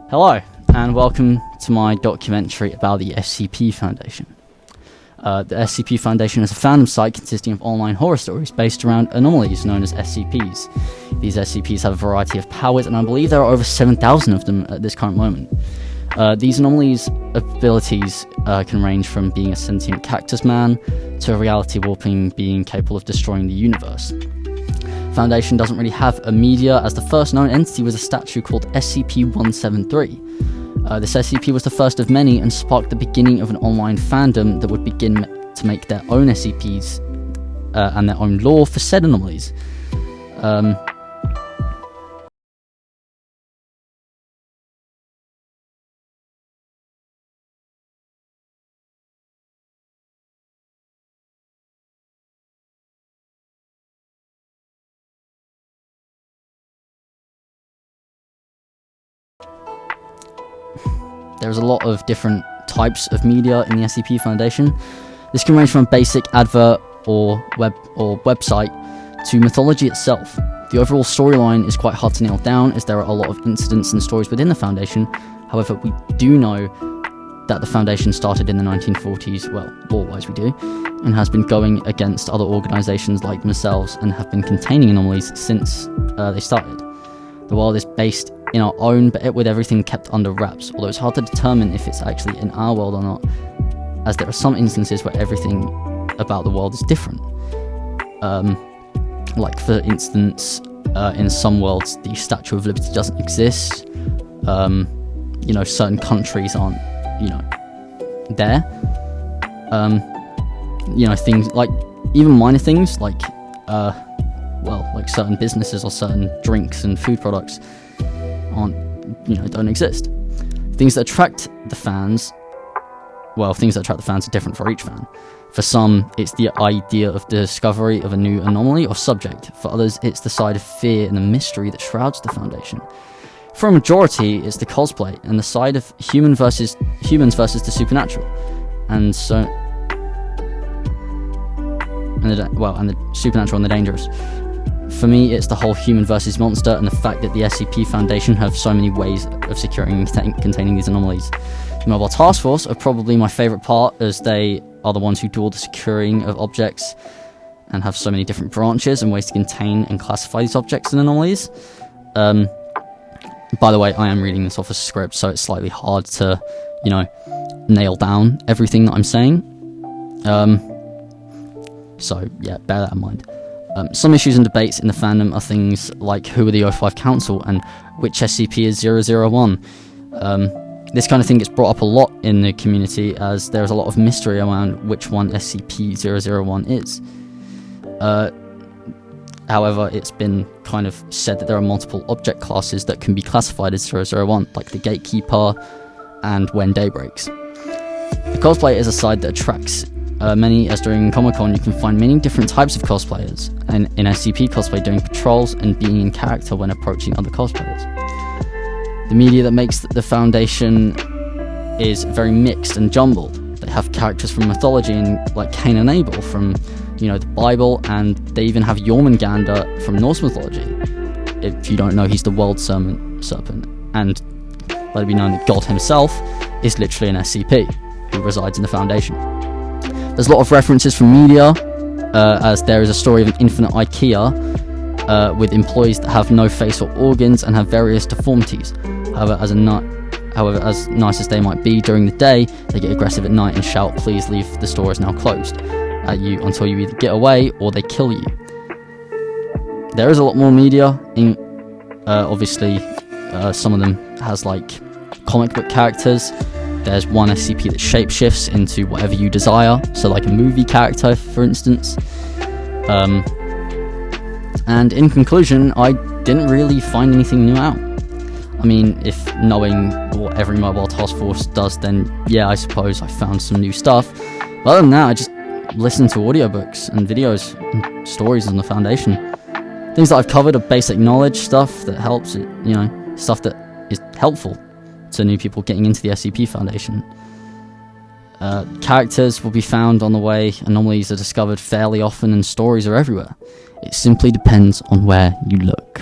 Hello, and welcome to my documentary about the SCP Foundation. The SCP Foundation is a fandom site consisting of online horror stories based around anomalies known as SCPs. These SCPs have a variety of powers, and I believe there are over 7,000 of them at this current moment. These anomalies' abilities can range from being a sentient cactus man to a reality warping being capable of destroying the universe. Foundation doesn't really have a media, as the first known entity was a statue called SCP-173. This SCP was the first of many and sparked the beginning of an online fandom that would begin to make their own SCPs and their own lore for said anomalies. There's a lot of different types of media in the SCP Foundation. This can range from a basic advert or website to mythology itself. The overall storyline is quite hard to nail down, as there are a lot of incidents and stories within the Foundation. However, we do know that the Foundation started in the 1940s, well, lore-wise we do, and has been going against other organisations like themselves and have been containing anomalies since they started. The world is based in our own, but with everything kept under wraps, although it's hard to determine if it's actually in our world or not, as there are some instances where everything about the world is different. Like for instance, in some worlds the Statue of Liberty doesn't exist. Certain countries aren't, there. Things like, even minor things like certain businesses or certain drinks and food products don't exist. Things that attract the fans are different for each fan. For some, it's the idea of the discovery of a new anomaly or subject. For others, it's the side of fear and the mystery that shrouds the Foundation. For a majority, it's the cosplay and the side of humans versus the supernatural, and the supernatural and the dangerous. For me, it's the whole human versus monster, and the fact that the SCP Foundation have so many ways of securing and containing these anomalies. The Mobile Task Force are probably my favourite part, as they are the ones who do all the securing of objects and have so many different branches and ways to contain and classify these objects and anomalies. By the way, I am reading this off a script, so it's slightly hard to, nail down everything that I'm saying. So yeah, bear that in mind. Some issues and debates in the fandom are things like who are the O5 Council and which SCP is 001. This kind of thing gets brought up a lot in the community, as there's a lot of mystery around which one SCP-001 is. However, it's been kind of said that there are multiple object classes that can be classified as 001, like the Gatekeeper and When Day Breaks. The cosplay is a side that attracts many, as during Comic-Con you can find many different types of cosplayers, and in SCP cosplay doing patrols and being in character when approaching other cosplayers. The media that makes the Foundation is very mixed and jumbled. They have characters from mythology, and like Cain and Abel from the Bible, and they even have Jormungandr from Norse mythology. If you don't know, he's the world serpent, and let it be known that God himself is literally an SCP who resides in the Foundation. There's a lot of references from media, as there is a story of an infinite IKEA with employees that have no face or organs and have various deformities. However, as nice as they might be during the day, they get aggressive at night and shout, "Please leave, the store is now closed," at you until you either get away or they kill you. There is a lot more media. Obviously, some of them has like comic book characters. There's one SCP that shapeshifts into whatever you desire, so like a movie character, for instance. And in conclusion, I didn't really find anything new out. I mean, if knowing what every Mobile Task Force does, then yeah, I suppose I found some new stuff. But other than that, I just listened to audiobooks and videos and stories on the Foundation. Things that I've covered are basic knowledge, stuff that helps it, stuff that is helpful to new people getting into the SCP Foundation. Characters will be found on the way, anomalies are discovered fairly often, and stories are everywhere. It simply depends on where you look.